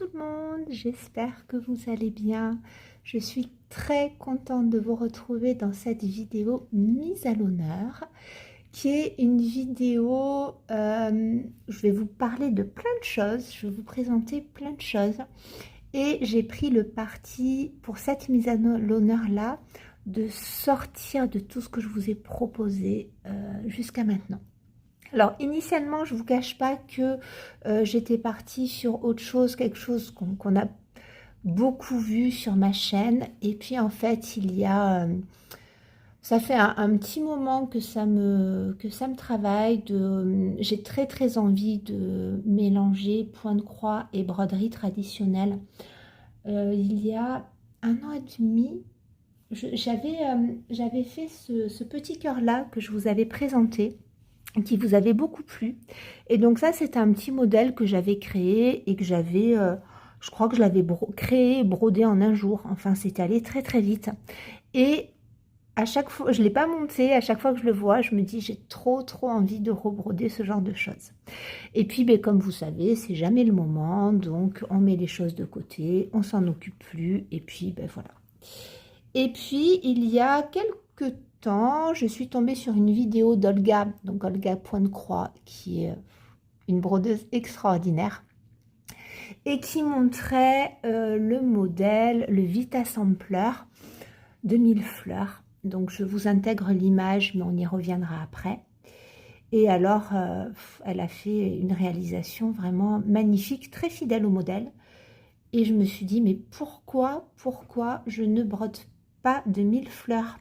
tout le monde, j'espère que vous allez bien. Je suis très contente de vous retrouver dans cette vidéo mise à l'honneur, qui est une vidéo, je vais vous parler de plein de choses, je vais vous présenter plein de choses. Et j'ai pris le parti pour cette mise à l'honneur-là de sortir de tout ce que je vous ai proposé jusqu'à maintenant. Alors initialement, je ne vous cache pas que j'étais partie sur autre chose, quelque chose qu'on a beaucoup vu sur ma chaîne. Et puis en fait, ça fait un petit moment que ça me travaille. J'ai très envie de mélanger point de croix et broderie traditionnelle. Il y a 1 an et demi, j'avais fait ce petit cœur-là que je vous avais présenté, qui vous avait beaucoup plu. Et donc ça, c'était un petit modèle que j'avais créé et que j'avais, je crois que je l'avais créé et brodé en un jour. Enfin, c'était allé très vite. Et à chaque fois, je ne l'ai pas monté, à chaque fois que je le vois, je me dis j'ai trop envie de rebroder ce genre de choses. Et puis, ben, comme vous savez, c'est jamais le moment, donc on met les choses de côté, on s'en occupe plus, et puis ben voilà. Et puis, il y a quelques temps, je suis tombée sur une vidéo d'Olga, donc Olga Point de Croix, qui est une brodeuse extraordinaire, et qui montrait le modèle, le Vita Sampler de 1000 fleurs. Donc, je vous intègre l'image, mais on y reviendra après. Et alors, elle a fait une réalisation vraiment magnifique, très fidèle au modèle. Et je me suis dit, mais pourquoi je ne brode pas de 1000 fleurs?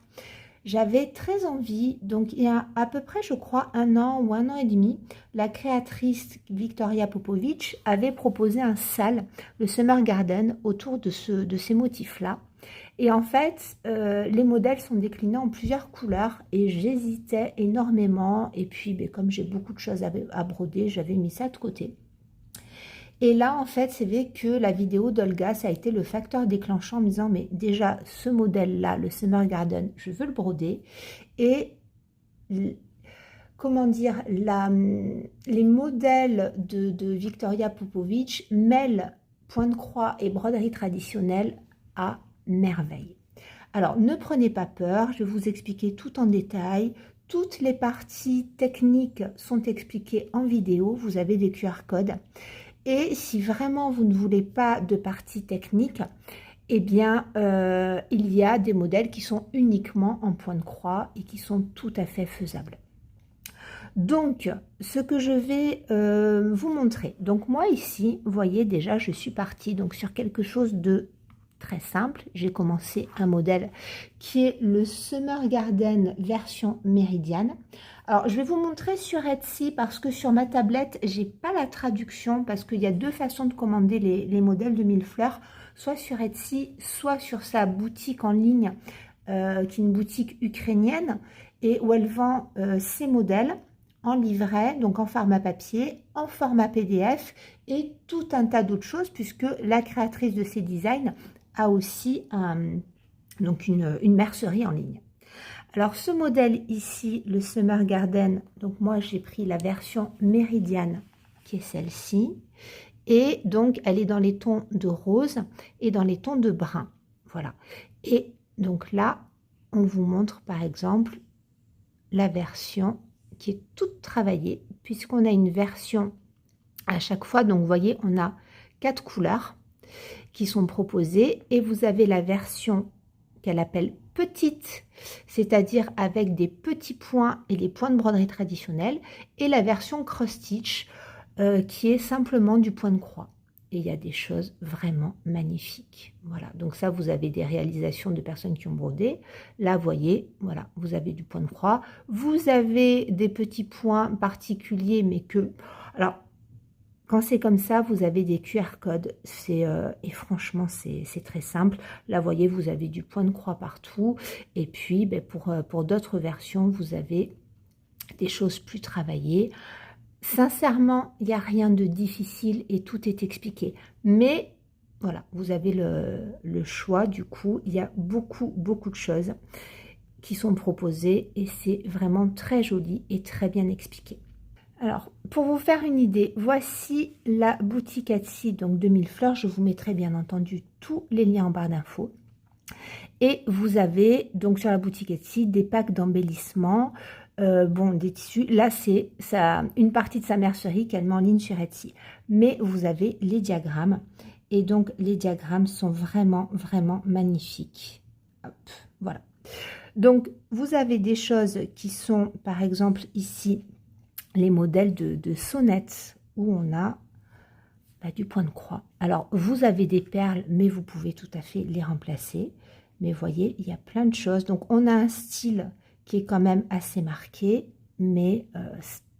J'avais très envie, donc il y a à peu près, je crois, 1 an ou 1 an et demi, la créatrice Victoria Popovic avait proposé un sale, le Summer Garden, autour de ces motifs-là. Et en fait, les modèles sont déclinés en plusieurs couleurs et j'hésitais énormément. Et puis, ben, comme j'ai beaucoup de choses à broder, j'avais mis ça de côté. Et là, en fait, c'est vrai que la vidéo d'Olga, ça a été le facteur déclenchant en me disant, mais déjà, ce modèle-là, le Summer Garden, je veux le broder. Et, comment dire, les modèles de Victoria Popovic mêlent point de croix et broderie traditionnelle à merveille. Alors, ne prenez pas peur, je vais vous expliquer tout en détail. Toutes les parties techniques sont expliquées en vidéo, vous avez des QR codes. Et si vraiment vous ne voulez pas de partie technique, eh bien, il y a des modèles qui sont uniquement en point de croix et qui sont tout à fait faisables. Donc, ce que je vais vous montrer. Donc, moi ici, vous voyez déjà, je suis partie donc, sur quelque chose de très simple. J'ai commencé un modèle qui est le Summer Garden version Méridiane. Alors, je vais vous montrer sur Etsy parce que sur ma tablette, j'ai pas la traduction parce qu'il y a 2 façons de commander les modèles de 1000 fleurs, soit sur Etsy, soit sur sa boutique en ligne, qui est une boutique ukrainienne et où elle vend ses modèles en livret, donc en format papier, en format PDF et tout un tas d'autres choses puisque la créatrice de ces designs a aussi donc une mercerie en ligne. Alors ce modèle ici, le Summer Garden, donc moi j'ai pris la version Méridiane qui est celle-ci et donc elle est dans les tons de rose et dans les tons de brun. Voilà. Et donc là, on vous montre par exemple la version qui est toute travaillée puisqu'on a une version à chaque fois. Donc vous voyez, on a 4 couleurs qui sont proposées et vous avez la version qu'elle appelle petite, c'est-à-dire avec des petits points et les points de broderie traditionnelle, et la version cross stitch qui est simplement du point de croix. Et il y a des choses vraiment magnifiques. Voilà, donc ça, vous avez des réalisations de personnes qui ont brodé. Là, vous voyez, voilà, vous avez du point de croix. Vous avez des petits points particuliers, mais que... Alors, quand c'est comme ça, vous avez des QR codes. Et franchement, c'est très simple. Là, vous voyez, vous avez du point de croix partout. Et puis, ben, pour d'autres versions, vous avez des choses plus travaillées. Sincèrement, il n'y a rien de difficile et tout est expliqué. Mais voilà, vous avez le choix. Du coup, il y a beaucoup de choses qui sont proposées et c'est vraiment très joli et très bien expliqué. Alors, pour vous faire une idée, voici la boutique Etsy, donc 2000 fleurs. Je vous mettrai bien entendu tous les liens en barre d'infos. Et vous avez donc sur la boutique Etsy des packs d'embellissement, bon, des tissus. Là, c'est une partie de sa mercerie qu'elle met en ligne sur Etsy. Mais vous avez les diagrammes. Et donc, les diagrammes sont vraiment, vraiment magnifiques. Hop, voilà. Donc, vous avez des choses qui sont, par exemple, ici, les modèles de sonnettes où on a du point de croix. Alors, vous avez des perles, mais vous pouvez tout à fait les remplacer. Mais vous voyez, il y a plein de choses. Donc, on a un style qui est quand même assez marqué, mais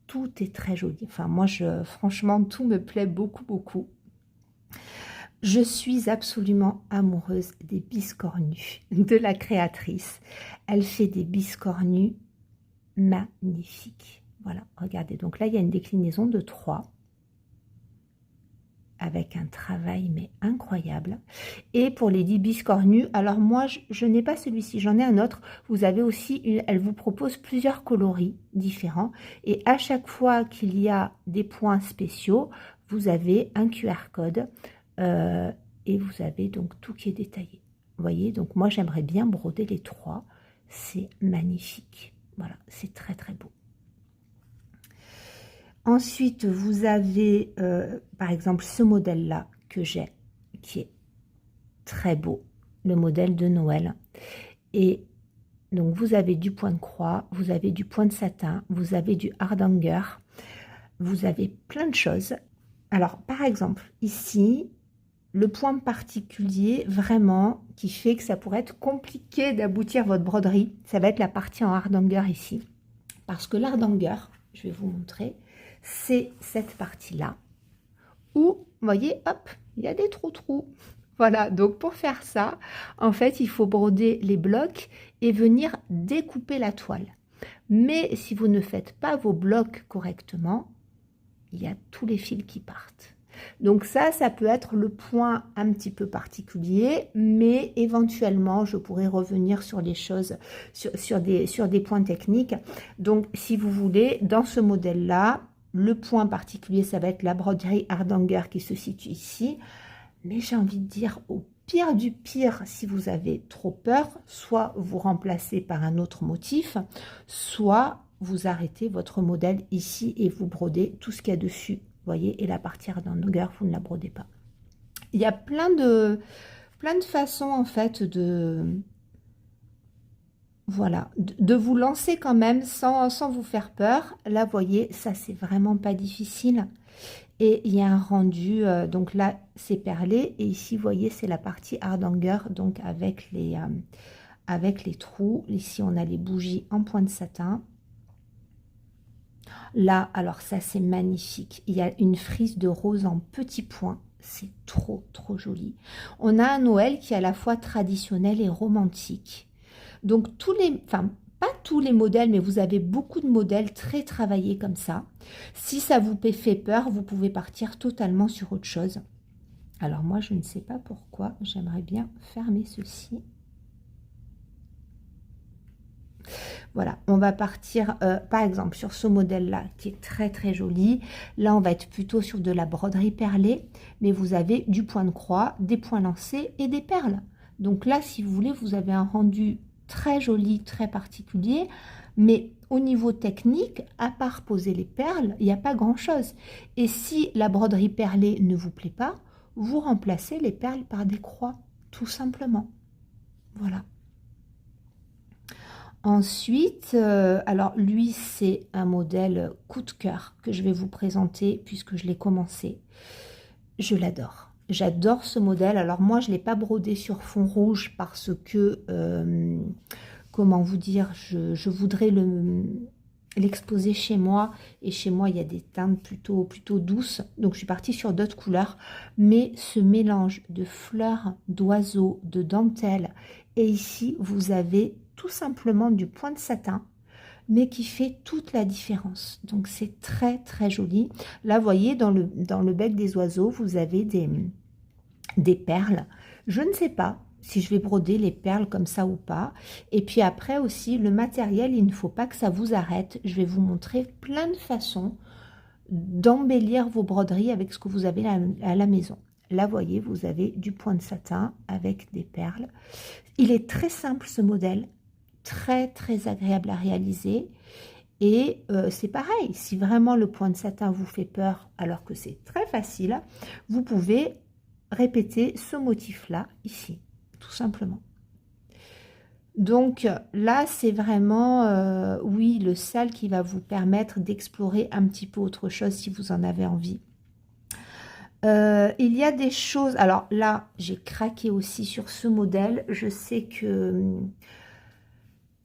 tout est très joli. Enfin, moi, franchement, tout me plaît beaucoup, beaucoup. Je suis absolument amoureuse des biscornus de la créatrice. Elle fait des biscornus magnifiques. Voilà, regardez. Donc là, il y a une déclinaison de 3 avec un travail mais incroyable. Et pour les 10 biscornus, alors moi, je n'ai pas celui-ci, j'en ai un autre. Vous avez aussi, elle vous propose plusieurs coloris différents. Et à chaque fois qu'il y a des points spéciaux, vous avez un QR code. Et vous avez donc tout qui est détaillé. Vous voyez, donc moi j'aimerais bien broder les 3. C'est magnifique. Voilà, c'est très très beau. Ensuite, vous avez par exemple ce modèle-là que j'ai, qui est très beau, le modèle de Noël. Et donc vous avez du point de croix, vous avez du point de satin, vous avez du hardanger, vous avez plein de choses. Alors par exemple, ici, le point particulier vraiment qui fait que ça pourrait être compliqué d'aboutir votre broderie, ça va être la partie en hardanger ici. Parce que l'hardanger, je vais vous montrer, c'est cette partie-là où, vous voyez, hop, il y a des trous-trous. Voilà, donc pour faire ça, en fait, il faut broder les blocs et venir découper la toile. Mais si vous ne faites pas vos blocs correctement, il y a tous les fils qui partent. Donc ça peut être le point un petit peu particulier, mais éventuellement, je pourrais revenir sur les choses, sur des points techniques. Donc, si vous voulez, dans ce modèle-là, le point particulier, ça va être la broderie hardanger qui se situe ici. Mais j'ai envie de dire, au pire du pire, si vous avez trop peur, soit vous remplacez par un autre motif, soit vous arrêtez votre modèle ici et vous brodez tout ce qu'il y a dessus. Voyez, et la partie hardanger, vous ne la brodez pas. Il y a plein de façons en fait voilà, de vous lancer quand même sans vous faire peur. Là, voyez, ça c'est vraiment pas difficile. Et il y a un rendu, donc là c'est perlé et ici, vous voyez, c'est la partie hardanger, donc avec les trous. Ici, on a les bougies en point de satin. Là, alors ça c'est magnifique. Il y a une frise de rose en petits points. C'est trop, trop joli. On a un Noël qui est à la fois traditionnel et romantique. Donc enfin pas tous les modèles, mais vous avez beaucoup de modèles très travaillés comme ça. Si ça vous fait peur, vous pouvez partir totalement sur autre chose. Alors moi, je ne sais pas pourquoi. J'aimerais bien fermer ceci. Voilà, on va partir par exemple sur ce modèle-là qui est très très joli. Là, on va être plutôt sur de la broderie perlée, mais vous avez du point de croix, des points lancés et des perles. Donc là, si vous voulez, vous avez un rendu très joli, très particulier, mais au niveau technique, à part poser les perles, il n'y a pas grand-chose. Et si la broderie perlée ne vous plaît pas, vous remplacez les perles par des croix, tout simplement. Voilà. Ensuite, alors lui, c'est un modèle coup de cœur que je vais vous présenter puisque je l'ai commencé. Je l'adore. J'adore ce modèle. Alors moi, je ne l'ai pas brodé sur fond rouge parce que, comment vous dire, je voudrais l'exposer chez moi. Et chez moi, il y a des teintes plutôt douces. Donc, je suis partie sur d'autres couleurs. Mais ce mélange de fleurs, d'oiseaux, de dentelles. Et ici, vous avez tout simplement du point de satin, mais qui fait toute la différence. Donc, c'est très, très joli. Là, vous voyez, dans le bec des oiseaux, vous avez des perles. Je ne sais pas si je vais broder les perles comme ça ou pas. Et puis après aussi, le matériel, il ne faut pas que ça vous arrête. Je vais vous montrer plein de façons d'embellir vos broderies avec ce que vous avez à la maison. Là, voyez, vous avez du point de satin avec des perles. Il est très simple ce modèle, très très agréable à réaliser. Et c'est pareil, si vraiment le point de satin vous fait peur, alors que c'est très facile, vous pouvez répéter ce motif-là ici, tout simplement. Donc là, c'est vraiment, oui, le sale qui va vous permettre d'explorer un petit peu autre chose si vous en avez envie. Il y a des choses... Alors là, j'ai craqué aussi sur ce modèle. Je sais que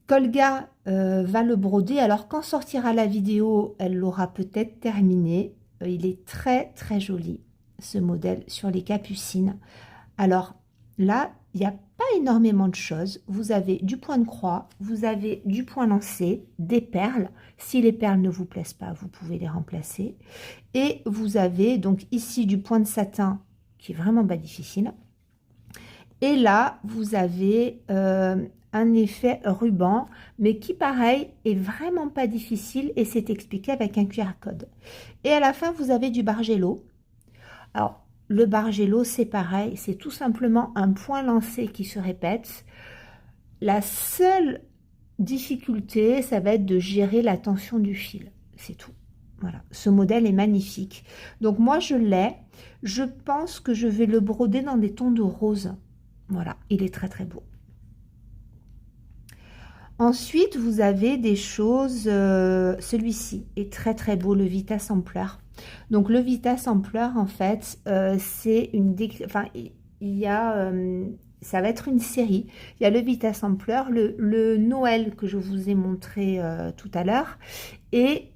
Colga va le broder. Alors quand sortira la vidéo, elle l'aura peut-être terminé. Il est très très joli, ce modèle sur les capucines. Alors là, il n'y a pas énormément de choses. Vous avez du point de croix, vous avez du point lancé, des perles. Si les perles ne vous plaisent pas, vous pouvez les remplacer. Et vous avez donc ici du point de satin qui est vraiment pas difficile. Et là, vous avez un effet ruban, mais qui pareil est vraiment pas difficile et c'est expliqué avec un QR code. Et à la fin, vous avez du Bargello. Alors, le Bargello, c'est pareil, c'est tout simplement un point lancé qui se répète. La seule difficulté, ça va être de gérer la tension du fil, c'est tout. Voilà, ce modèle est magnifique. Donc moi, je l'ai. Je pense que je vais le broder dans des tons de rose. Voilà, il est très très beau. Ensuite, vous avez des choses, celui-ci est très très beau, le Vita Sampler. Donc le Vita Sampler, en fait, c'est une... Enfin, il y a... ça va être une série. Il y a le Vita Sampler, le Noël que je vous ai montré tout à l'heure. Et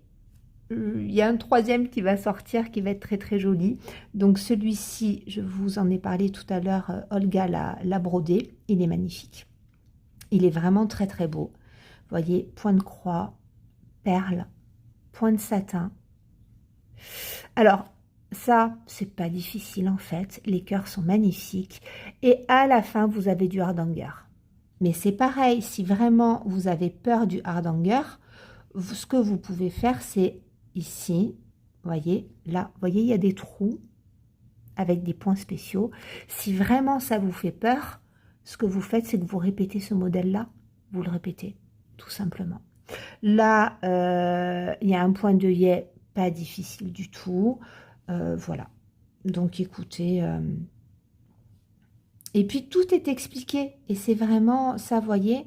il y a un troisième qui va sortir qui va être très très joli. Donc celui-ci, je vous en ai parlé tout à l'heure, Olga l'a brodé. Il est magnifique. Il est vraiment très très beau. Vous voyez, point de croix, perles, point de satin. Alors, ça, c'est pas difficile en fait. Les cœurs sont magnifiques. Et à la fin, vous avez du hardanger. Mais c'est pareil, si vraiment vous avez peur du hardanger, ce que vous pouvez faire, c'est ici, voyez, là, voyez, il y a des trous avec des points spéciaux. Si vraiment ça vous fait peur, ce que vous faites, c'est que vous répétez ce modèle-là. Vous le répétez, tout simplement. Là, il y a un point d'œillet pas difficile du tout. Voilà. Donc, écoutez... Et puis, tout est expliqué. Et c'est vraiment, ça, voyez,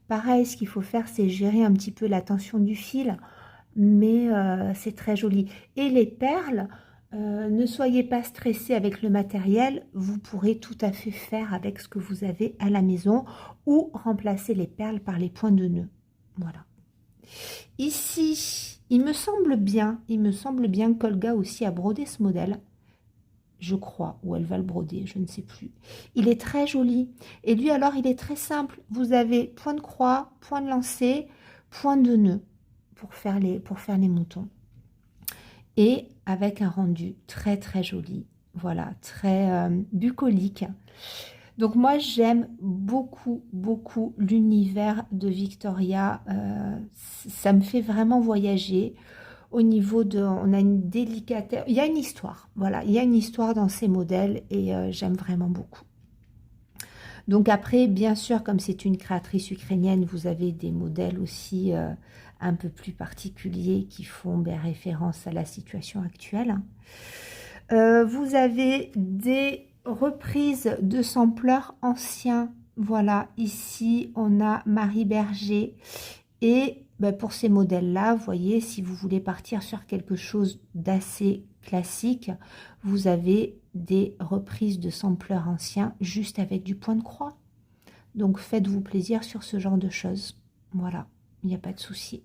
pareil, ce qu'il faut faire, c'est gérer un petit peu la tension du fil. Mais c'est très joli. Et les perles, ne soyez pas stressés avec le matériel. Vous pourrez tout à fait faire avec ce que vous avez à la maison ou remplacer les perles par les points de nœud. Voilà. Ici, il me semble bien qu'Olga aussi a brodé ce modèle. Je crois, ou elle va le broder, je ne sais plus. Il est très joli. Et lui, alors, il est très simple. Vous avez point de croix, point de lancer, point de nœud pour faire les moutons. Et avec un rendu très, très joli. Voilà, très bucolique. Donc, moi, j'aime beaucoup, beaucoup l'univers de Victoria. Ça me fait vraiment voyager. Au niveau de, on a une délicatesse, il y a une histoire, voilà, il y a une histoire dans ces modèles et j'aime vraiment beaucoup. Donc après, bien sûr, comme c'est une créatrice ukrainienne, vous avez des modèles aussi un peu plus particuliers qui font référence à la situation actuelle. Vous avez des reprises de sampleurs anciens. Voilà, ici, on a Marie Berger et pour ces modèles-là, vous voyez, si vous voulez partir sur quelque chose d'assez classique, vous avez des reprises de sampleurs anciens juste avec du point de croix. Donc, faites-vous plaisir sur ce genre de choses. Voilà, il n'y a pas de souci.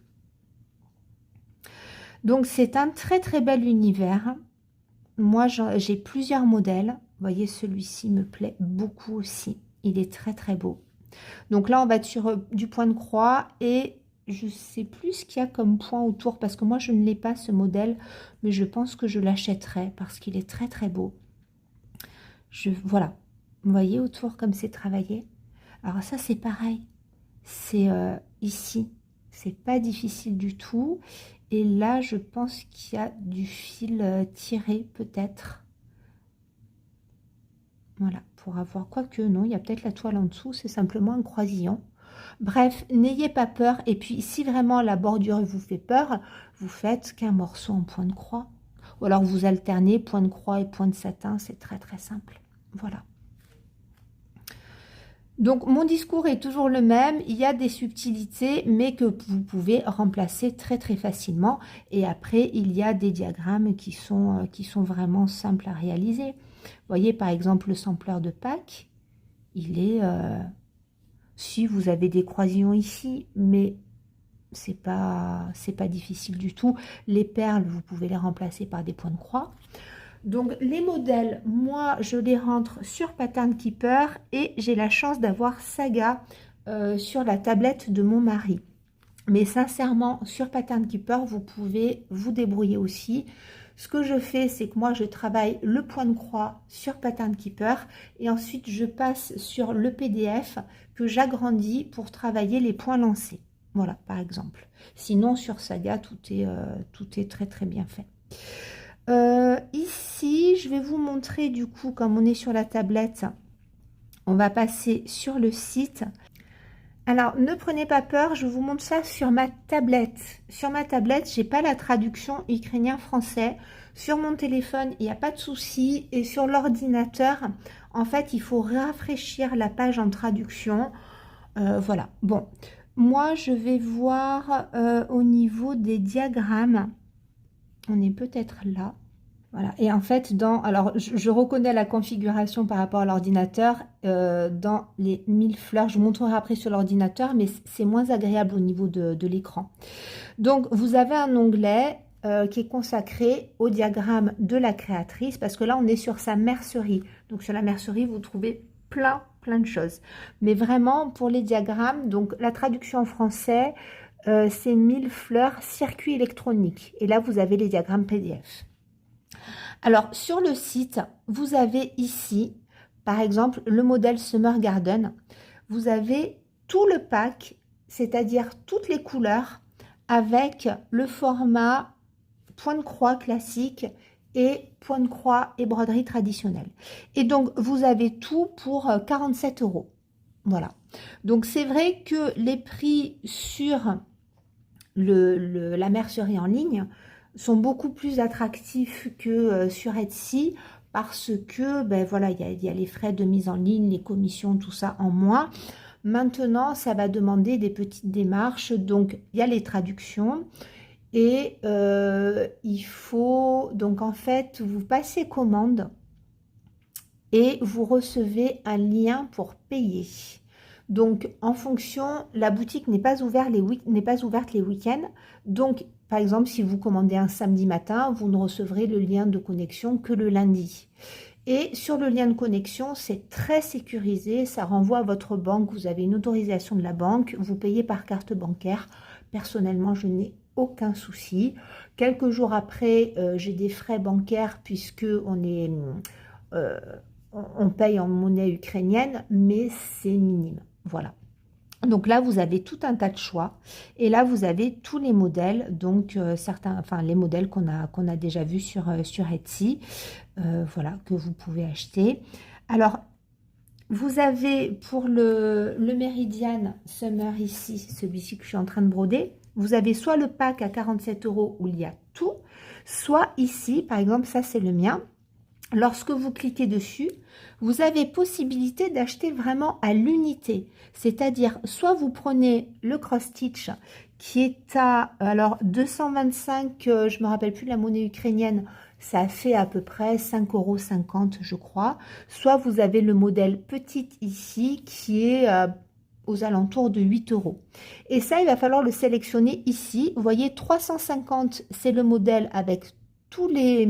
Donc, c'est un très très bel univers. Moi, j'ai plusieurs modèles. Vous voyez, celui-ci me plaît beaucoup aussi. Il est très très beau. Donc là, on va être sur du point de croix et je ne sais plus ce qu'il y a comme point autour parce que moi, je ne l'ai pas ce modèle, mais je pense que je l'achèterai parce qu'il est très très beau. Voilà, vous voyez autour comme c'est travaillé. Alors ça, c'est pareil. C'est ici, c'est pas difficile du tout. Et là, je pense qu'il y a du fil tiré, peut-être. Voilà, pour avoir, quoique non, il y a peut-être la toile en dessous, c'est simplement un croisillon. Bref, n'ayez pas peur. Et puis, si vraiment la bordure vous fait peur, vous faites qu'un morceau en point de croix. Ou alors, vous alternez point de croix et point de satin. C'est très, très simple. Voilà. Donc, mon discours est toujours le même. Il y a des subtilités, mais que vous pouvez remplacer très, très facilement. Et après, il y a des diagrammes qui sont vraiment simples à réaliser. Vous voyez, par exemple, le sampleur de Pâques, il est... si vous avez des croisillons ici, mais c'est pas difficile du tout. Les perles, vous pouvez les remplacer par des points de croix. Donc les modèles, moi je les rentre sur Pattern Keeper et j'ai la chance d'avoir Saga sur la tablette de mon mari. Mais sincèrement, sur Pattern Keeper, vous pouvez vous débrouiller aussi. Ce que je fais, c'est que moi, je travaille le point de croix sur Pattern Keeper et ensuite, je passe sur le PDF que j'agrandis pour travailler les points lancés. Voilà, par exemple. Sinon, sur Saga, tout est très, très bien fait. Ici, je vais vous montrer, du coup, comme on est sur la tablette, on va passer sur le site. Alors, ne prenez pas peur, je vous montre ça sur ma tablette. Sur ma tablette, je n'ai pas la traduction ukrainien-français. Sur mon téléphone, il n'y a pas de souci. Et sur l'ordinateur, en fait, il faut rafraîchir la page en traduction. Voilà. Bon, moi, je vais voir au niveau des diagrammes. On est peut-être là. Voilà, et en fait, alors je reconnais la configuration par rapport à l'ordinateur, dans les 1000 fleurs, je vous montrerai après sur l'ordinateur, mais c'est moins agréable au niveau de l'écran. Donc, vous avez un onglet qui est consacré au diagramme de la créatrice, parce que là, on est sur sa mercerie. Donc, sur la mercerie, vous trouvez plein de choses. Mais vraiment, pour les diagrammes, donc la traduction en français, c'est 1000 fleurs, circuit électronique. Et là, vous avez les diagrammes PDF. Alors, sur le site, vous avez ici, par exemple, le modèle Summer Garden. Vous avez tout le pack, c'est-à-dire toutes les couleurs, avec le format point de croix classique et point de croix et broderie traditionnelle. Et donc, vous avez tout pour 47 €. Voilà. Donc, c'est vrai que les prix sur la mercerie en ligne sont beaucoup plus attractifs que sur Etsy parce que ben voilà, il y a les frais de mise en ligne, les commissions, tout ça en moins. Maintenant, ça va demander des petites démarches, donc il y a les traductions et il faut donc en fait vous passez commande et vous recevez un lien pour payer. Donc, en fonction, la boutique n'est pas ouverte les week-ends. Donc, par exemple, si vous commandez un samedi matin, vous ne recevrez le lien de connexion que le lundi. Et sur le lien de connexion, c'est très sécurisé. Ça renvoie à votre banque. Vous avez une autorisation de la banque. Vous payez par carte bancaire. Personnellement, je n'ai aucun souci. Quelques jours après, j'ai des frais bancaires puisque on paye en monnaie ukrainienne, mais c'est minime. Voilà. Donc là, vous avez tout un tas de choix. Et là, vous avez tous les modèles, donc les modèles qu'on a déjà vus sur Etsy, voilà, que vous pouvez acheter. Alors, vous avez pour le Meridian Summer ici, celui-ci que je suis en train de broder, vous avez soit le pack à 47 € où il y a tout, soit ici, par exemple, ça c'est le mien. Lorsque vous cliquez dessus, vous avez possibilité d'acheter vraiment à l'unité. C'est-à-dire, soit vous prenez le cross-stitch qui est à, alors 225, je ne me rappelle plus de la monnaie ukrainienne, ça fait à peu près 5,50 € je crois. Soit vous avez le modèle petite ici qui est aux alentours de 8 €. Et ça, il va falloir le sélectionner ici. Vous voyez, 350, c'est le modèle avec tous les...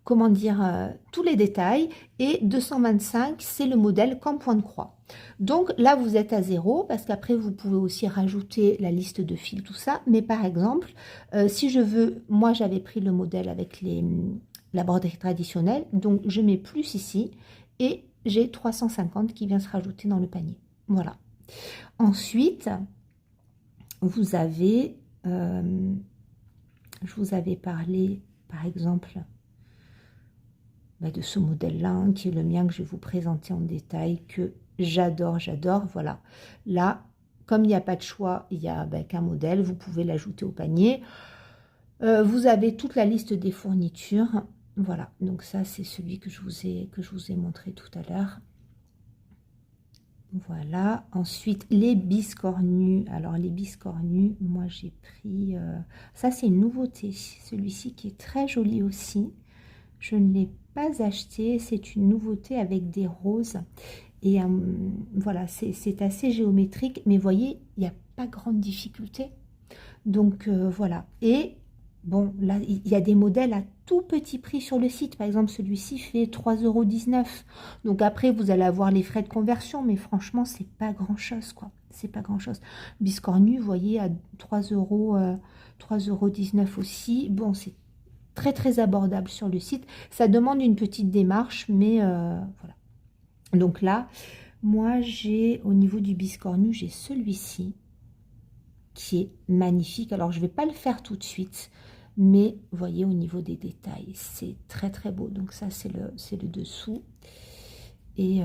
comment dire, tous les détails, et 225, c'est le modèle comme point de croix. Donc là, vous êtes à 0, parce qu'après, vous pouvez aussi rajouter la liste de fils, tout ça. Mais par exemple, si je veux, moi, j'avais pris le modèle avec la broderie traditionnelle, donc je mets plus ici, et j'ai 350 qui vient se rajouter dans le panier. Voilà. Ensuite, vous avez, je vous avais parlé, par exemple, de ce modèle-là, hein, qui est le mien, que je vais vous présenter en détail, que j'adore, j'adore. Voilà, là, comme il n'y a pas de choix, il n'y a qu'un modèle, vous pouvez l'ajouter au panier. Vous avez toute la liste des fournitures. Voilà, donc ça, c'est celui que je vous ai montré tout à l'heure. Voilà, ensuite les biscornus. Alors les biscornus, moi j'ai pris, ça c'est une nouveauté, celui-ci qui est très joli aussi. Je ne l'ai pas acheté, c'est une nouveauté avec des roses. Et voilà, c'est assez géométrique, mais voyez, il n'y a pas grande difficulté. Donc voilà, et bon, là, il y a des modèles à tout petit prix sur le site. Par exemple, celui-ci fait 3,19 €. Donc après, vous allez avoir les frais de conversion, mais franchement, c'est pas grand-chose, quoi. C'est pas grand-chose. Biscornu, vous voyez, à 3,19 € aussi. Bon, c'est très, très abordable sur le site. Ça demande une petite démarche, mais voilà. Donc là, moi, j'ai, au niveau du biscornu, j'ai celui-ci qui est magnifique. Alors, je ne vais pas le faire tout de suite, mais vous voyez, au niveau des détails, c'est très, très beau. Donc ça, c'est le dessous. Et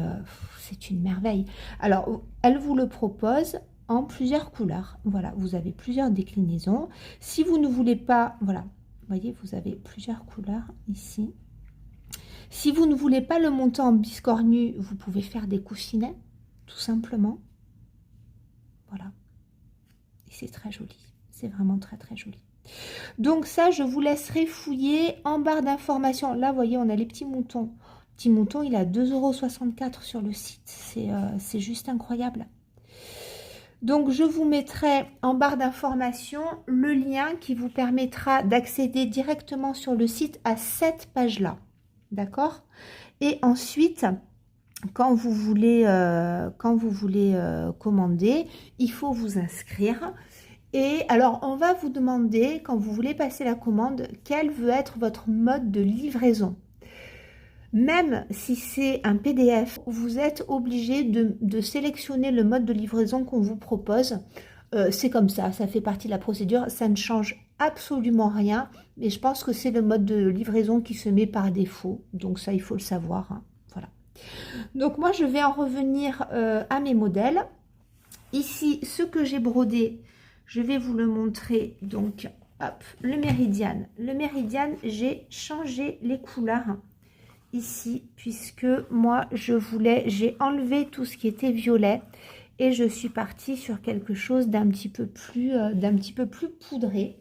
c'est une merveille. Alors, elle vous le propose en plusieurs couleurs. Voilà, vous avez plusieurs déclinaisons. Si vous ne voulez pas, voilà, vous voyez, vous avez plusieurs couleurs ici. Si vous ne voulez pas le monter en biscornu, vous pouvez faire des coussinets, tout simplement. Voilà. C'est très joli, c'est vraiment très très joli. Donc ça, je vous laisserai fouiller en barre d'informations. Là, vous voyez, on a les petits moutons. Petit mouton, il a 2,64 € sur le site. C'est juste incroyable. Donc, je vous mettrai en barre d'informations le lien qui vous permettra d'accéder directement sur le site à cette page-là. D'accord? Et ensuite, quand vous voulez commander, il faut vous inscrire. Et alors, on va vous demander, quand vous voulez passer la commande, quel veut être votre mode de livraison. Même si c'est un PDF, vous êtes obligé de sélectionner le mode de livraison qu'on vous propose. C'est comme ça fait partie de la procédure, ça ne change absolument rien. Mais je pense que c'est le mode de livraison qui se met par défaut. Donc ça, il faut le savoir, hein. Voilà. Donc moi, je vais en revenir à mes modèles. Ici, ce que j'ai brodé, je vais vous le montrer. Donc, hop, le méridiane. Le méridiane, j'ai changé les couleurs ici, puisque moi, j'ai enlevé tout ce qui était violet et je suis partie sur quelque chose d'un petit peu plus poudré.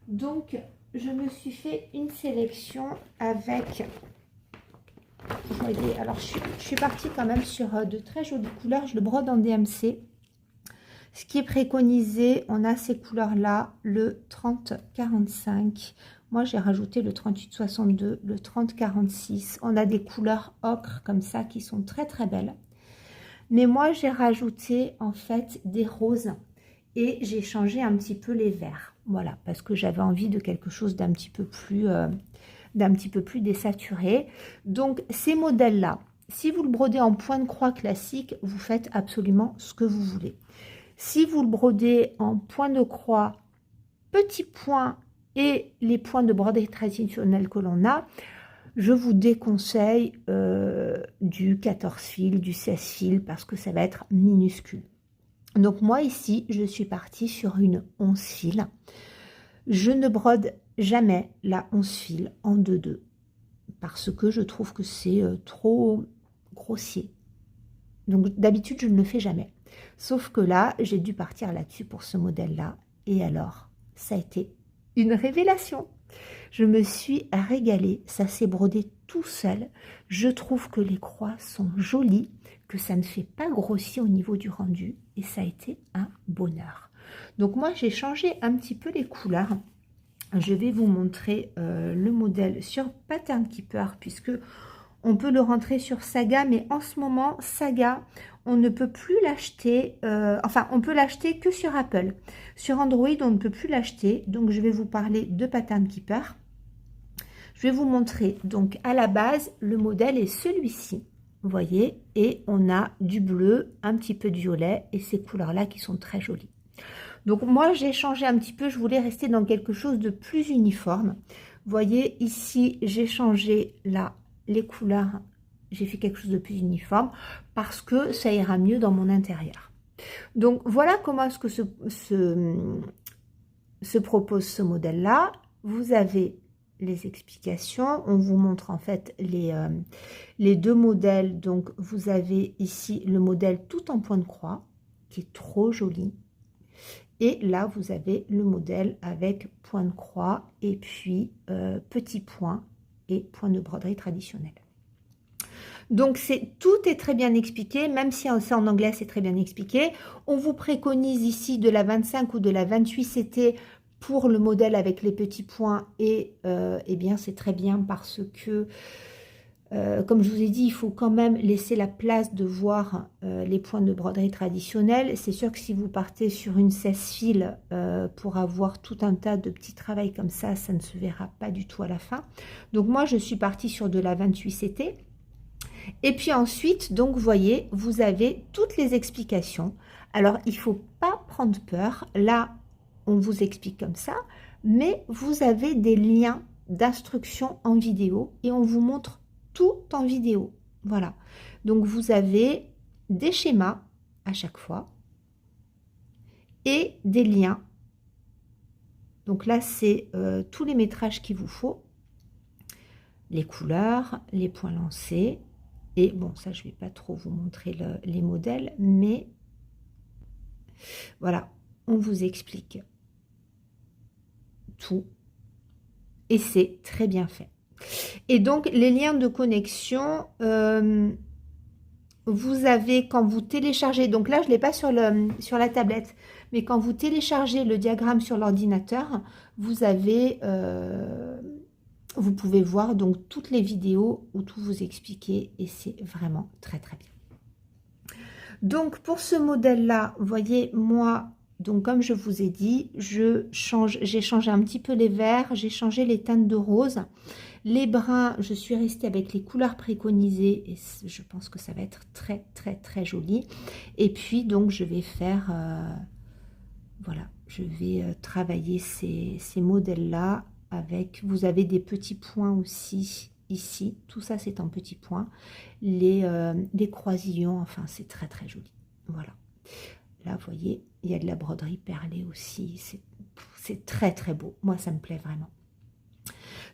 Donc, je me suis fait une sélection avec... Vous voyez, alors je suis partie quand même sur de très jolies couleurs. Je le brode en DMC. Ce qui est préconisé, on a ces couleurs-là, le 30-45. Moi, j'ai rajouté le 38-62, le 30-46. On a des couleurs ocre comme ça qui sont très très belles. Mais moi, j'ai rajouté en fait des roses et j'ai changé un petit peu les verts. Voilà, parce que j'avais envie de quelque chose d'un petit peu plus désaturé. Donc, ces modèles-là, si vous le brodez en point de croix classique, vous faites absolument ce que vous voulez. Si vous le brodez en point de croix, petits points et les points de broderie traditionnels que l'on a, je vous déconseille du 14 fils, du 16 fils, parce que ça va être minuscule. Donc moi ici, je suis partie sur une 11 fils. Je ne brode jamais la 11 fils en 2-2, parce que je trouve que c'est trop grossier. Donc d'habitude, je ne le fais jamais. Sauf que là, j'ai dû partir là-dessus pour ce modèle-là. Et alors, ça a été une révélation. Je me suis régalée. Ça s'est brodé tout seul. Je trouve que les croix sont jolies, que ça ne fait pas grossir au niveau du rendu. Et ça a été un bonheur. Donc moi, j'ai changé un petit peu les couleurs. Je vais vous montrer le modèle sur Pattern Keeper, puisque on peut le rentrer sur Saga, mais en ce moment, Saga, on ne peut plus l'acheter, enfin, on peut l'acheter que sur Apple. Sur Android, on ne peut plus l'acheter, donc je vais vous parler de Pattern Keeper. Je vais vous montrer, donc à la base, le modèle est celui-ci, vous voyez, et on a du bleu, un petit peu de violet, et ces couleurs-là qui sont très jolies. Donc moi j'ai changé un petit peu, je voulais rester dans quelque chose de plus uniforme. Vous voyez ici j'ai changé là les couleurs, j'ai fait quelque chose de plus uniforme parce que ça ira mieux dans mon intérieur. Donc voilà comment est-ce que se propose ce modèle-là. Vous avez les explications, on vous montre en fait les deux modèles. Donc vous avez ici le modèle tout en point de croix qui est trop joli, et là vous avez le modèle avec point de croix et puis petit point et point de broderie traditionnelle. Donc tout est très bien expliqué, même si c'est en anglais, c'est très bien expliqué. On vous préconise ici de la 25 ou de la 28 CT pour le modèle avec les petits points, et eh bien c'est très bien parce que comme je vous ai dit, il faut quand même laisser la place de voir les points de broderie traditionnelle. C'est sûr que si vous partez sur une 16 fils pour avoir tout un tas de petits travails comme ça ne se verra pas du tout à la fin. Donc moi, je suis partie sur de la 28 CT. Et puis ensuite, donc vous voyez, vous avez toutes les explications. Alors, il ne faut pas prendre peur. Là, on vous explique comme ça, mais vous avez des liens d'instruction en vidéo et on vous montre tout en vidéo. Voilà. Donc, vous avez des schémas à chaque fois et des liens. Donc là, c'est tous les métrages qu'il vous faut. Les couleurs, les points lancés. Et bon, ça, je ne vais pas trop vous montrer les modèles, mais voilà, on vous explique tout. Et c'est très bien fait. Et donc, les liens de connexion, vous avez, quand vous téléchargez, donc là, je ne l'ai pas sur la tablette, mais quand vous téléchargez le diagramme sur l'ordinateur, vous avez... vous pouvez voir donc toutes les vidéos où tout vous expliquer, et c'est vraiment très très bien. Donc pour ce modèle-là, vous voyez, moi, donc comme je vous ai dit, j'ai changé un petit peu les verts, j'ai changé les teintes de rose. Les bruns, je suis restée avec les couleurs préconisées et je pense que ça va être très très très joli. Et puis donc je vais faire, voilà, je vais travailler ces modèles-là. Vous avez des petits points aussi ici, tout ça c'est en petits points, les croisillons, enfin c'est très très joli. Voilà, là vous voyez, il y a de la broderie perlée aussi, c'est très très beau, moi ça me plaît vraiment.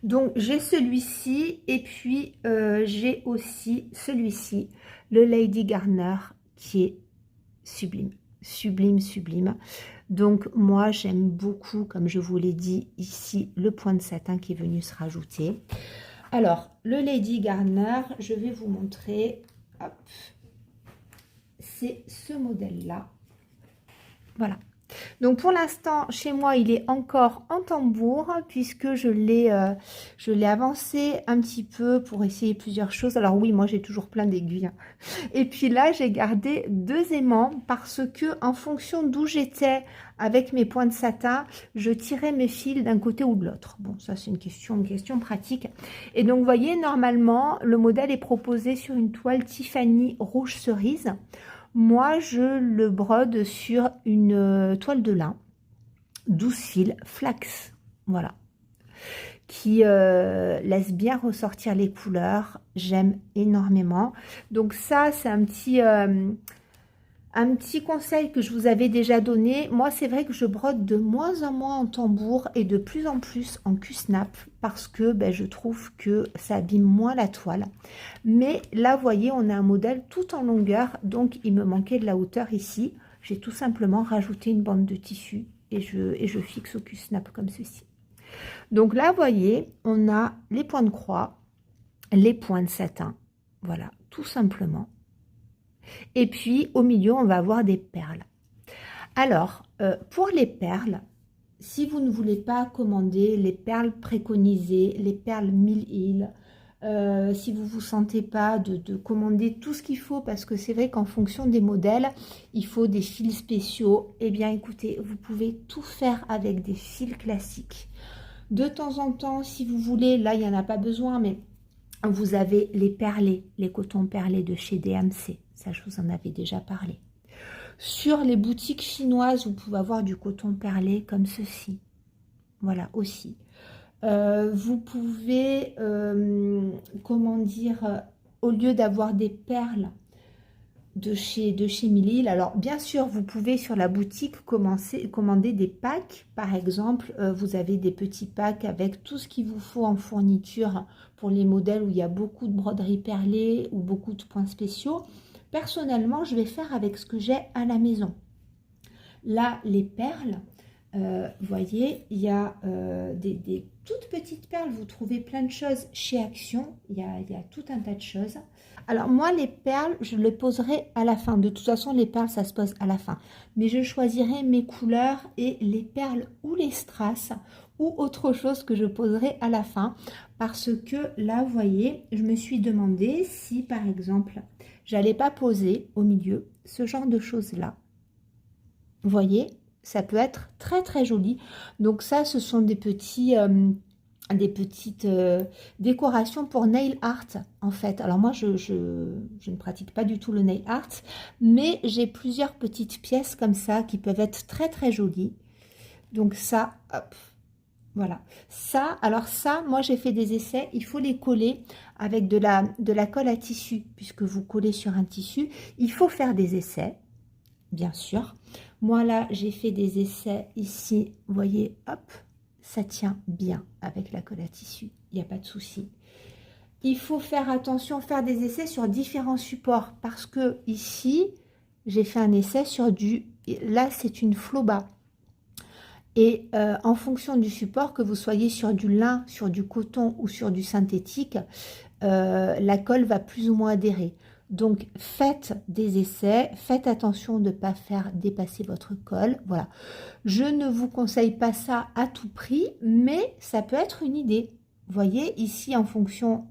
Donc j'ai celui-ci et puis j'ai aussi celui-ci, le Lady Garner, qui est sublime, sublime, sublime. Donc moi j'aime beaucoup, comme je vous l'ai dit ici, le point de satin qui est venu se rajouter. Alors le Lady Garner, je vais vous montrer, c'est ce modèle là, voilà. Donc pour l'instant chez moi il est encore en tambour puisque je l'ai avancé un petit peu pour essayer plusieurs choses. Alors oui, moi j'ai toujours plein d'aiguilles, et puis là j'ai gardé 2 aimants parce que en fonction d'où j'étais avec mes points de satin, je tirais mes fils d'un côté ou de l'autre. Bon, ça c'est une question pratique. Et donc vous voyez, normalement le modèle est proposé sur une toile Tiffany rouge cerise. Moi, je le brode sur une toile de lin, 12 fils, flax, voilà, qui laisse bien ressortir les couleurs. J'aime énormément. Donc ça, c'est un petit conseil que je vous avais déjà donné. Moi, c'est vrai que je brode de moins en moins en tambour et de plus en plus en cul-snap parce que je trouve que ça abîme moins la toile. Mais là, vous voyez, on a un modèle tout en longueur, donc il me manquait de la hauteur ici. J'ai tout simplement rajouté une bande de tissu et je fixe au cul-snap comme ceci. Donc là, vous voyez, on a les points de croix, les points de satin, voilà, tout simplement. Et puis, au milieu, on va avoir des perles. Alors, pour les perles, si vous ne voulez pas commander les perles préconisées, les perles 1000 îles, si vous ne vous sentez pas de commander tout ce qu'il faut, parce que c'est vrai qu'en fonction des modèles, il faut des fils spéciaux, eh bien, écoutez, vous pouvez tout faire avec des fils classiques. De temps en temps, si vous voulez, là, il n'y en a pas besoin, mais vous avez les perlés, les cotons perlés de chez DMC. Ça, je vous en avais déjà parlé. Sur les boutiques chinoises, vous pouvez avoir du coton perlé comme ceci. Voilà, aussi. Vous pouvez, comment dire, au lieu d'avoir des perles de chez Milil, alors bien sûr, vous pouvez sur la boutique commander des packs. Par exemple, vous avez des petits packs avec tout ce qu'il vous faut en fourniture pour les modèles où il y a beaucoup de broderies perlées ou beaucoup de points spéciaux. Personnellement, je vais faire avec ce que j'ai à la maison. Là, les perles, vous voyez, il y a des toutes petites perles. Vous trouvez plein de choses chez Action. Il y a tout un tas de choses. Alors moi, les perles, je les poserai à la fin. De toute façon, les perles, ça se pose à la fin. Mais je choisirai mes couleurs et les perles ou les strass ou autre chose que je poserai à la fin. Parce que là, vous voyez, je me suis demandé si, par exemple, j'allais pas poser au milieu ce genre de choses-là. Vous voyez, ça peut être très très joli. Donc ça, ce sont des petites décorations pour nail art en fait. Alors moi, je ne pratique pas du tout le nail art, mais j'ai plusieurs petites pièces comme ça qui peuvent être très très jolies. Donc ça, hop, voilà. Ça, alors ça, moi j'ai fait des essais. Il faut les coller avec de la colle à tissu, puisque vous collez sur un tissu. Il faut faire des essais, bien sûr. Moi là, j'ai fait des essais ici, vous voyez, hop, ça tient bien avec la colle à tissu, il n'y a pas de souci. Il faut faire attention, faire des essais sur différents supports, parce que ici, j'ai fait un essai sur là c'est une floba. Et en fonction du support, que vous soyez sur du lin, sur du coton ou sur du synthétique, la colle va plus ou moins adhérer. Donc, faites des essais, faites attention de ne pas faire dépasser votre colle. Voilà. Je ne vous conseille pas ça à tout prix, mais ça peut être une idée. Vous voyez, ici, en fonction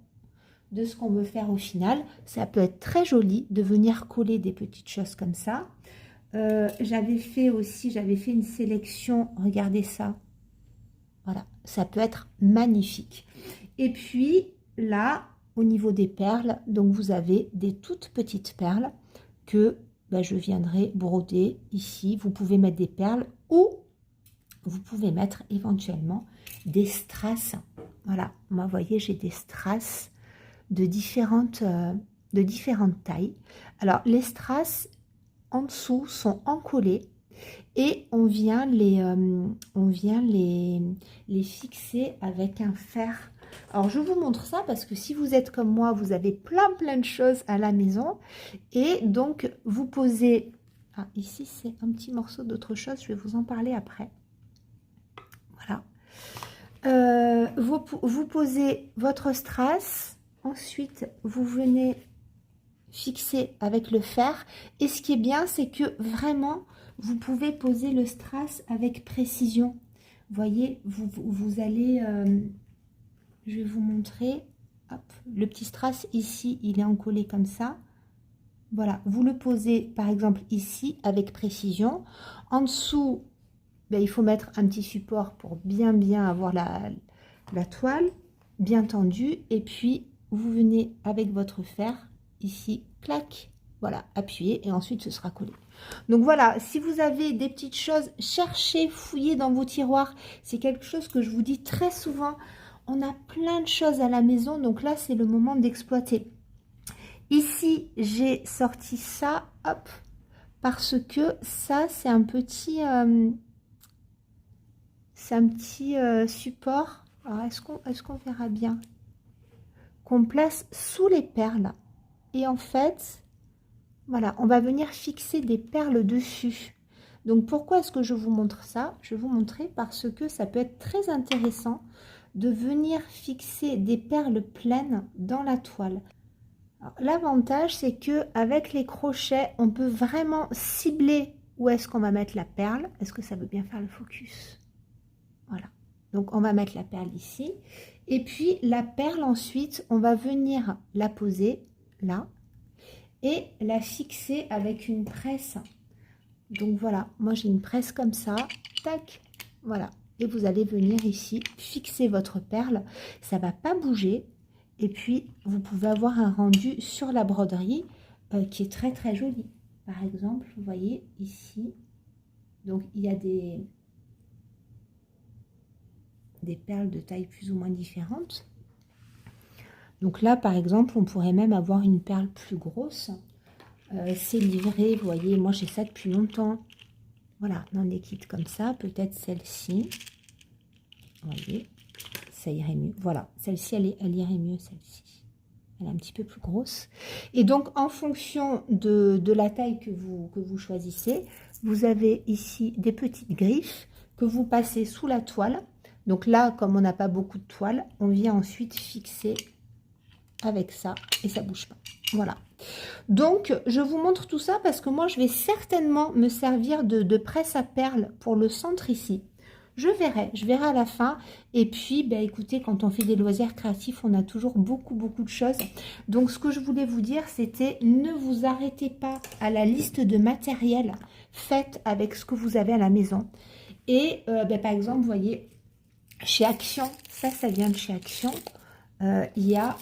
de ce qu'on veut faire au final, ça peut être très joli de venir coller des petites choses comme ça. J'avais fait une sélection, regardez ça. Voilà, ça peut être magnifique. Et puis, là, au niveau des perles, donc vous avez des toutes petites perles que je viendrai broder ici. Vous pouvez mettre des perles ou vous pouvez mettre éventuellement des strass. Voilà, moi, vous voyez, j'ai des strass de différentes tailles. Alors, les strass en dessous sont encollés et on vient les fixer avec un fer. Alors, je vous montre ça parce que si vous êtes comme moi, vous avez plein de choses à la maison. Et donc, vous posez... Ah, ici, c'est un petit morceau d'autre chose. Je vais vous en parler après. Voilà. Vous posez votre strass. Ensuite, vous venez fixer avec le fer. Et ce qui est bien, c'est que vraiment, vous pouvez poser le strass avec précision. Vous voyez, vous allez... je vais vous montrer. Hop, le petit strass ici, il est encollé comme ça. Voilà, vous le posez par exemple ici avec précision. En dessous, il faut mettre un petit support pour bien avoir la toile bien tendue. Et puis, vous venez avec votre fer ici, clac, voilà, appuyez et ensuite ce sera collé. Donc voilà, si vous avez des petites choses, cherchez, fouillez dans vos tiroirs. C'est quelque chose que je vous dis très souvent. On a plein de choses à la maison, donc là, c'est le moment d'exploiter. Ici, j'ai sorti ça, hop, parce que ça, c'est un petit, support. Alors, est-ce qu'on verra bien? Qu'on place sous les perles. Et en fait, voilà, on va venir fixer des perles dessus. Donc, pourquoi est-ce que je vous montre ça? Je vais vous montrer parce que ça peut être très intéressant de venir fixer des perles pleines dans la toile. L'avantage, c'est que avec les crochets, on peut vraiment cibler où est-ce qu'on va mettre la perle. Est-ce que ça veut bien faire le focus? Voilà. Donc, on va mettre la perle ici. Et puis, la perle, ensuite, on va venir la poser là et la fixer avec une presse. Donc, voilà. Moi, j'ai une presse comme ça. Tac. Voilà. Et vous allez venir ici fixer votre perle. Ça ne va pas bouger. Et puis, vous pouvez avoir un rendu sur la broderie qui est très, très joli. par exemple, vous voyez ici, donc il y a des perles de taille plus ou moins différentes. Donc là, par exemple, on pourrait même avoir une perle plus grosse. C'est livré, vous voyez, moi j'ai ça depuis longtemps. Voilà, dans des kits comme ça, peut-être celle-ci. Vous voyez, ça irait mieux. Voilà, celle-ci, elle irait mieux, celle-ci. Elle est un petit peu plus grosse. Et donc, en fonction de la taille que vous choisissez, vous avez ici des petites griffes que vous passez sous la toile. Donc là, comme on n'a pas beaucoup de toile, on vient ensuite fixer avec ça et ça ne bouge pas. Voilà. Donc, je vous montre tout ça parce que moi, je vais certainement me servir de presse à perles pour le centre ici. Je verrai à la fin. Et puis, ben, écoutez, quand on fait des loisirs créatifs, on a toujours beaucoup de choses. Donc, ce que je voulais vous dire, c'était ne vous arrêtez pas à la liste de matériel. Faites avec ce que vous avez à la maison. Et, ben, par exemple, vous voyez, chez Action, ça vient de chez Action. Il y a...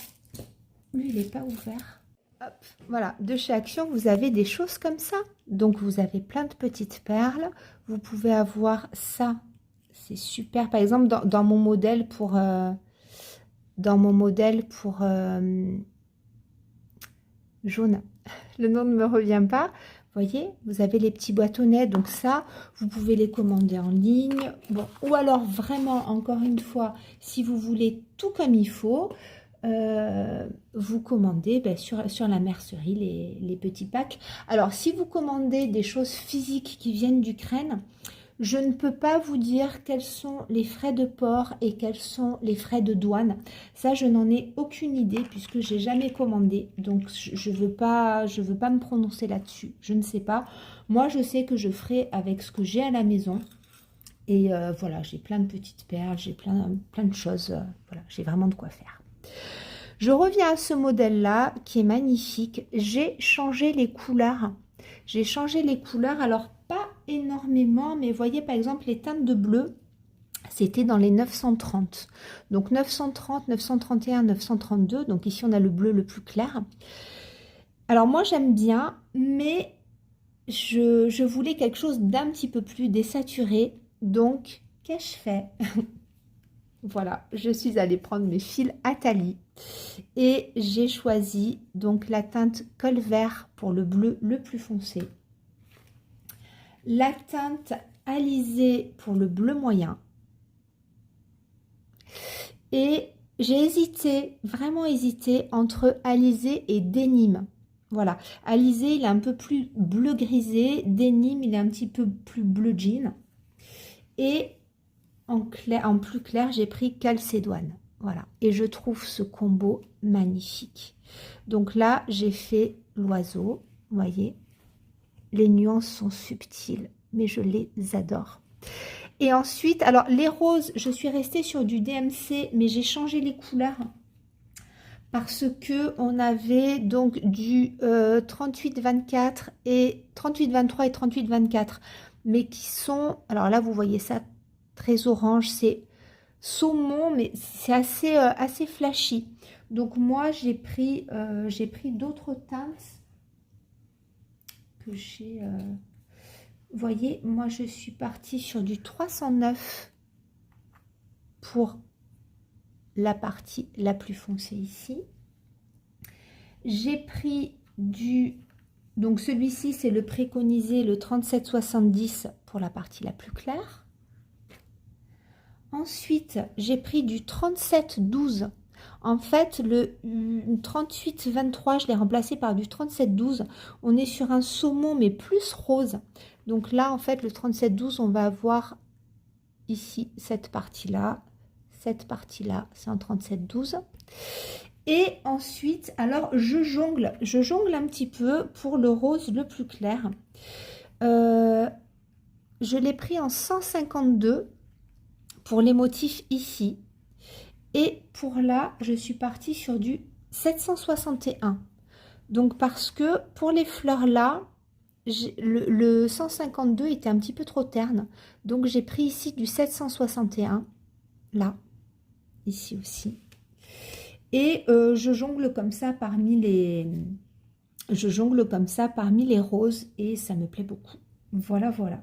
Lui, il n'est pas ouvert. Hop, voilà, de chez Action, vous avez des choses comme ça. Donc, vous avez plein de petites perles. Vous pouvez avoir ça. C'est super. Par exemple, dans mon modèle pour... jaune. Le nom ne me revient pas. Vous voyez, vous avez les petits boîtonnets. Donc ça, vous pouvez les commander en ligne. Bon, ou alors vraiment, encore une fois, si vous voulez tout comme il faut... vous commandez sur la mercerie les petits packs. Alors, si vous commandez des choses physiques qui viennent d'Ukraine, je ne peux pas vous dire quels sont les frais de port et quels sont les frais de douane. Ça, je n'en ai aucune idée puisque j'ai jamais commandé. Donc, je veux pas me prononcer là-dessus. Je ne sais pas. Moi, je sais que je ferai avec ce que j'ai à la maison. Et voilà, j'ai plein de petites perles, j'ai plein de choses. Voilà, j'ai vraiment de quoi faire. Je reviens à ce modèle-là qui est magnifique. J'ai changé les couleurs. J'ai changé les couleurs, alors pas énormément, mais voyez par exemple les teintes de bleu, c'était dans les 930. Donc 930, 931, 932. Donc ici on a le bleu le plus clair. Alors moi j'aime bien, mais je voulais quelque chose d'un petit peu plus désaturé. Donc qu'ai-je fait? Voilà, je suis allée prendre mes fils Atali et j'ai choisi donc la teinte colle vert pour le bleu le plus foncé, la teinte alizé pour le bleu moyen et j'ai hésité, vraiment hésité entre alizé et dénime. Voilà, alizé il est un peu plus bleu grisé, dénime il est un petit peu plus bleu jean et en plus clair, j'ai pris calcédoine. Voilà. Et je trouve ce combo magnifique. Donc là, j'ai fait l'oiseau. Vous voyez, les nuances sont subtiles, mais je les adore. Et ensuite, alors les roses, je suis restée sur du DMC, mais j'ai changé les couleurs parce que on avait donc du 38-24 et 38-23 et 38-24, mais qui sont, alors là, vous voyez ça, très orange, c'est saumon, mais c'est assez flashy. Donc moi, j'ai pris d'autres teintes que j'ai... Vous voyez, moi, je suis partie sur du 309 pour la partie la plus foncée ici. J'ai pris du... Donc celui-ci, c'est le préconisé, le 3770 pour la partie la plus claire. Ensuite, j'ai pris du 37-12. En fait, le 38-23, je l'ai remplacé par du 37-12. On est sur un saumon, mais plus rose. Donc là, en fait, le 37-12, on va avoir ici cette partie-là. Cette partie-là, c'est un 37-12. Et ensuite, alors, je jongle un petit peu pour le rose le plus clair. Je l'ai pris en 152. Pour les motifs ici. Et pour là, je suis partie sur du 761. Donc parce que pour les fleurs là, le 152 était un petit peu trop terne. Donc j'ai pris ici du 761. Là, ici aussi. Et je jongle comme ça parmi je jongle comme ça parmi les roses et ça me plaît beaucoup. Voilà, voilà.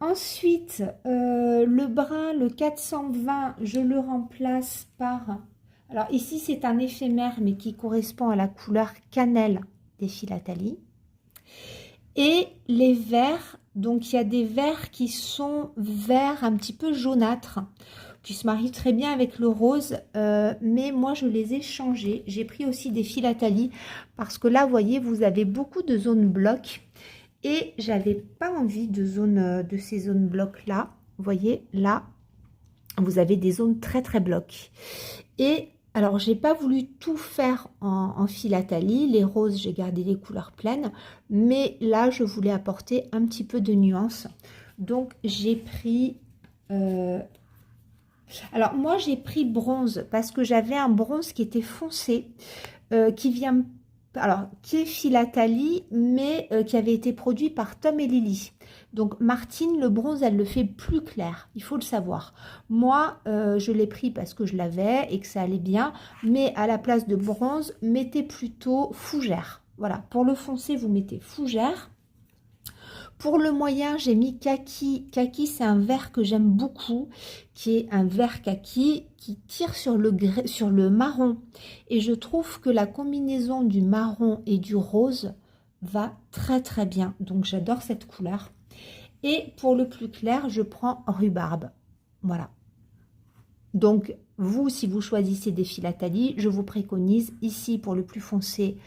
Ensuite, le brun, le 420, je le remplace par... Alors ici, c'est un éphémère, mais qui correspond à la couleur cannelle des philatalies. Et les verts, donc il y a des verts qui sont verts un petit peu jaunâtres, qui se marient très bien avec le rose, mais moi je les ai changés. J'ai pris aussi des philatalies, parce que là, vous voyez, vous avez beaucoup de zones blocs. Et j'avais pas envie de ces zones blocs là. Vous voyez, là, vous avez des zones très très blocs. Et alors, j'ai pas voulu tout faire en philatali. Les roses, j'ai gardé les couleurs pleines. Mais là, je voulais apporter un petit peu de nuance. Donc, j'ai pris... Alors, moi, j'ai pris bronze parce que j'avais un bronze qui était foncé, qui vient... Alors, qui est philatali, mais qui avait été produit par Tom et Lily. Donc, Martine, le bronze, elle le fait plus clair. Il faut le savoir. Moi, je l'ai pris parce que je l'avais et que ça allait bien. Mais à la place de bronze, mettez plutôt fougère. Voilà. Pour le foncé, vous mettez fougère. Pour le moyen, j'ai mis kaki. Kaki, c'est un vert que j'aime beaucoup, qui est un vert kaki qui tire sur le marron. Et je trouve que la combinaison du marron et du rose va très très bien. Donc j'adore cette couleur. Et pour le plus clair, je prends rhubarbe. Voilà. Donc vous, si vous choisissez des philatalies, je vous préconise ici pour le plus foncé,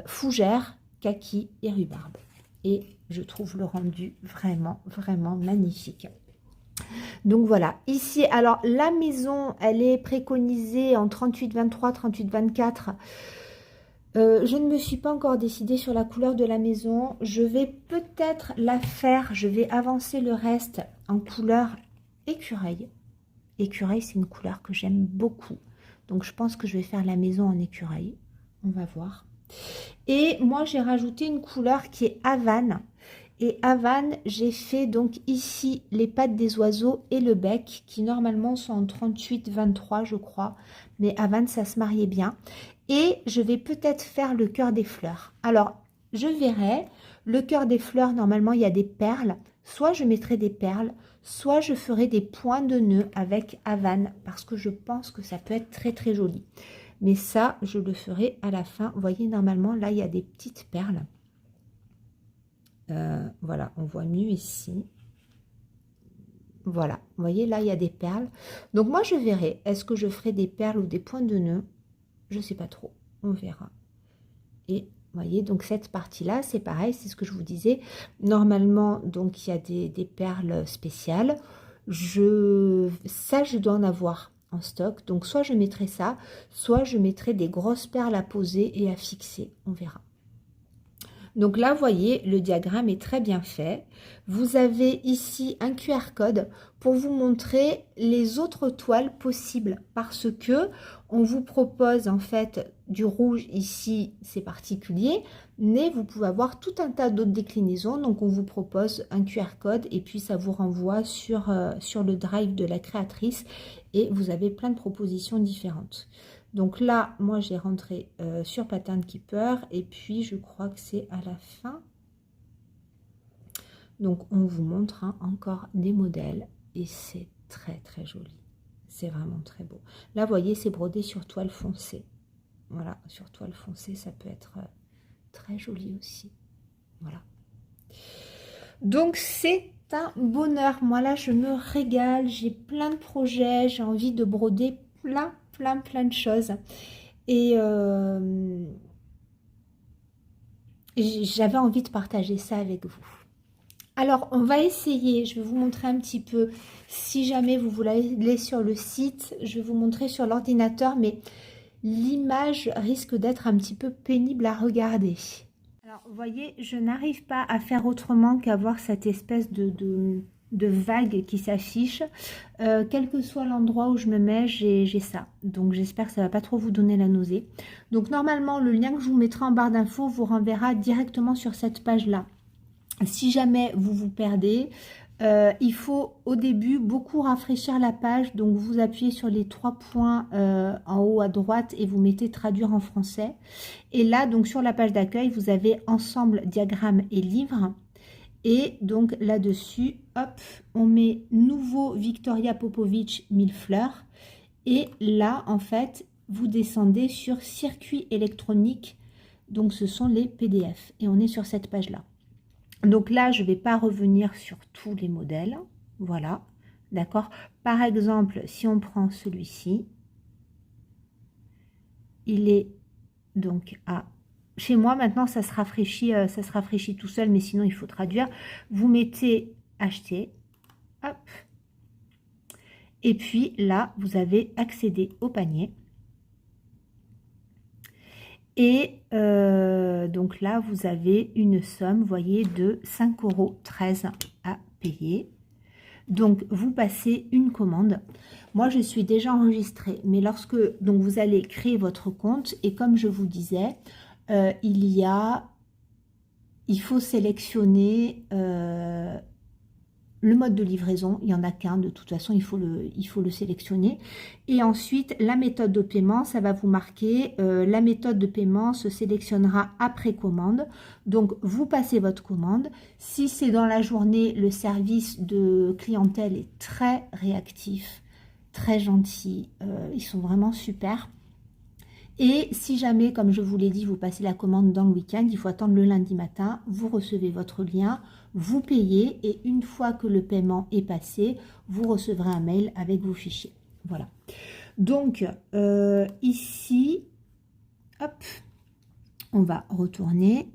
fougère, kaki et rhubarbe. Et je trouve le rendu vraiment, vraiment magnifique. Donc voilà, ici, alors la maison, elle est préconisée en 38-23, 38-24. Je ne me suis pas encore décidée sur la couleur de la maison. Je vais peut-être la faire, je vais avancer le reste en couleur écureuil. Écureuil, c'est une couleur que j'aime beaucoup. Donc je pense que je vais faire la maison en écureuil. On va voir. Et moi, j'ai rajouté une couleur qui est Havane. Et Havane, j'ai fait donc ici les pattes des oiseaux et le bec, qui normalement sont en 38-23, je crois. Mais Havane, ça se mariait bien. Et je vais peut-être faire le cœur des fleurs. Alors, je verrai. Le cœur des fleurs, normalement, il y a des perles. Soit je mettrai des perles, soit je ferai des points de nœud avec Havane, parce que je pense que ça peut être très, très joli. Mais ça, je le ferai à la fin. Vous voyez, normalement, là, il y a des petites perles. Voilà, on voit mieux ici. Voilà, vous voyez, là, il y a des perles. Donc, moi, je verrai. Est-ce que je ferai des perles ou des points de nœud? Je ne sais pas trop. On verra. Et vous voyez, donc cette partie-là, c'est pareil, c'est ce que je vous disais. Normalement, donc, il y a des perles spéciales. Ça, je dois en avoir en stock. Donc, soit je mettrai ça, soit je mettrai des grosses perles à poser et à fixer. On verra. Donc là, vous voyez, le diagramme est très bien fait. Vous avez ici un QR code pour vous montrer les autres toiles possibles parce que on vous propose en fait du rouge ici, c'est particulier, mais vous pouvez avoir tout un tas d'autres déclinaisons. Donc on vous propose un QR code et puis ça vous renvoie sur le drive de la créatrice et vous avez plein de propositions différentes. Donc là, moi, j'ai rentré sur Pattern Keeper et puis je crois que c'est à la fin. Donc, on vous montre encore des modèles et c'est très, très joli. C'est vraiment très beau. Là, vous voyez, c'est brodé sur toile foncée. Voilà, sur toile foncée, ça peut être très joli aussi. Voilà. Donc, c'est un bonheur. Moi, là, je me régale. J'ai plein de projets. J'ai envie de broder plein de choses. Et j'avais envie de partager ça avec vous. Alors, on va essayer, je vais vous montrer un petit peu, si jamais vous voulez aller sur le site, je vais vous montrer sur l'ordinateur, mais l'image risque d'être un petit peu pénible à regarder. Alors, vous voyez, je n'arrive pas à faire autrement qu'avoir cette espèce de vague qui s'affiche. Quel que soit l'endroit où je me mets, j'ai ça. Donc, j'espère que ça ne va pas trop vous donner la nausée. Donc, normalement, le lien que je vous mettrai en barre d'infos vous renverra directement sur cette page-là. Si jamais vous vous perdez, Il faut au début beaucoup rafraîchir la page, donc vous appuyez sur les 3 points en haut à droite et vous mettez traduire en français. Et là, donc sur la page d'accueil, vous avez ensemble, diagramme et livre. Et donc là-dessus, hop, on met nouveau Victoria Popovic 1000 fleurs. Et là, en fait, vous descendez sur circuit électronique. Donc ce sont les PDF. Et on est sur cette page-là. Donc là, je ne vais pas revenir sur tous les modèles. Voilà, d'accord. Par exemple, si on prend celui-ci, il est donc à... Chez moi, maintenant, ça se rafraîchit tout seul, mais sinon, il faut traduire. Vous mettez acheter, hop. Et puis là, vous avez accédé au panier. Et donc là, vous avez une somme, vous voyez, de 5,13 € à payer. Donc, vous passez une commande. Moi, je suis déjà enregistrée, mais lorsque donc vous allez créer votre compte, et comme je vous disais, il faut sélectionner le mode de livraison. Il n'y en a qu'un, de toute façon, il faut le sélectionner. Et ensuite, la méthode de paiement, ça va vous marquer. La méthode de paiement se sélectionnera après commande. Donc, vous passez votre commande. Si c'est dans la journée, le service de clientèle est très réactif, très gentil. Ils sont vraiment super. Et si jamais, comme je vous l'ai dit, vous passez la commande dans le week-end, il faut attendre le lundi matin, vous recevez votre lien, vous payez et une fois que le paiement est passé, vous recevrez un mail avec vos fichiers. Voilà. Donc, ici, hop, on va retourner,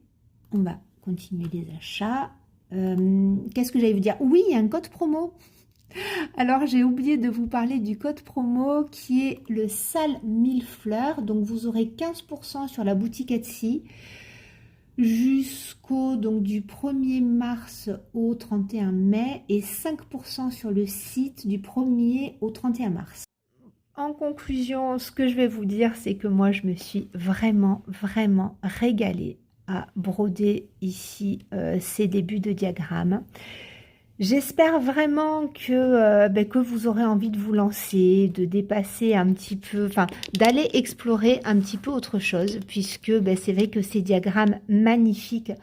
on va continuer les achats. Qu'est-ce que j'allais vous dire? Oui, il y a un code promo. Alors, j'ai oublié de vous parler du code promo qui est le SAL 1000 fleurs. Donc, vous aurez 15% sur la boutique Etsy jusqu'au du 1er mars au 31 mai et 5% sur le site du 1er au 31 mars. En conclusion, ce que je vais vous dire, c'est que moi, je me suis vraiment, vraiment régalée à broder ici ces débuts de diagramme. J'espère vraiment que vous aurez envie de vous lancer, de dépasser un petit peu, enfin d'aller explorer un petit peu autre chose, puisque c'est vrai que ces diagrammes magnifiques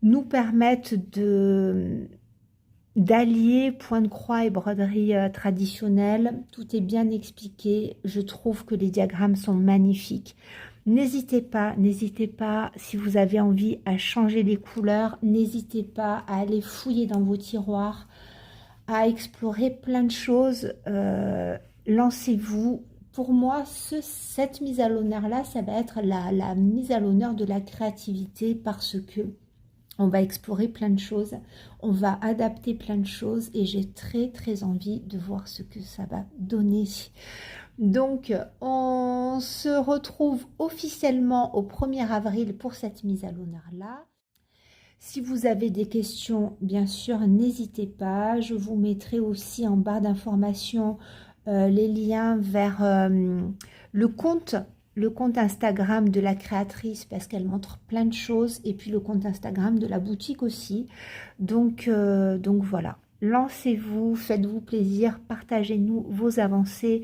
nous permettent d'allier point de croix et broderie traditionnelle. Tout est bien expliqué, je trouve que les diagrammes sont magnifiques. N'hésitez pas, si vous avez envie à changer les couleurs, n'hésitez pas à aller fouiller dans vos tiroirs, à explorer plein de choses. Lancez-vous. Pour moi, cette mise à l'honneur-là, ça va être la mise à l'honneur de la créativité parce que on va explorer plein de choses, on va adapter plein de choses et j'ai très très envie de voir ce que ça va donner. Donc, on se retrouve officiellement au 1er avril pour cette mise à l'honneur-là. Si vous avez des questions, bien sûr, n'hésitez pas. Je vous mettrai aussi en barre d'informations les liens vers le compte Instagram de la créatrice parce qu'elle montre plein de choses et puis le compte Instagram de la boutique aussi. Donc voilà. Lancez-vous, faites-vous plaisir, partagez-nous vos avancées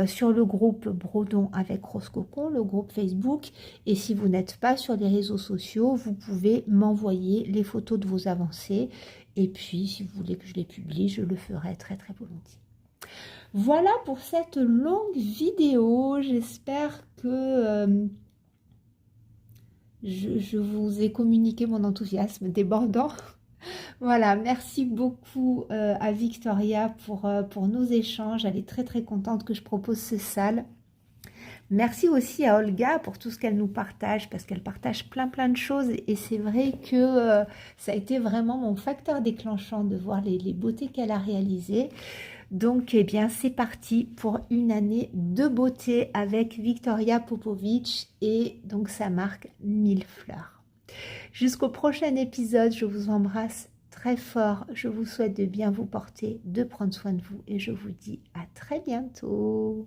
sur le groupe Brodons avec Rose Cocon, le groupe Facebook. Et si vous n'êtes pas sur les réseaux sociaux, vous pouvez m'envoyer les photos de vos avancées. Et puis, si vous voulez que je les publie, je le ferai très très volontiers. Voilà pour cette longue vidéo. J'espère que je vous ai communiqué mon enthousiasme débordant. Voilà, merci beaucoup à Victoria pour nos échanges. Elle est très très contente que je propose ce SAL. Merci aussi à Olga pour tout ce qu'elle nous partage, parce qu'elle partage plein de choses. Et c'est vrai que ça a été vraiment mon facteur déclenchant de voir les beautés qu'elle a réalisées. Donc, eh bien, c'est parti pour une année de beauté avec Victoria Popovic et donc sa marque 1000 fleurs. Jusqu'au prochain épisode, je vous embrasse très fort. Je vous souhaite de bien vous porter, de prendre soin de vous et je vous dis à très bientôt.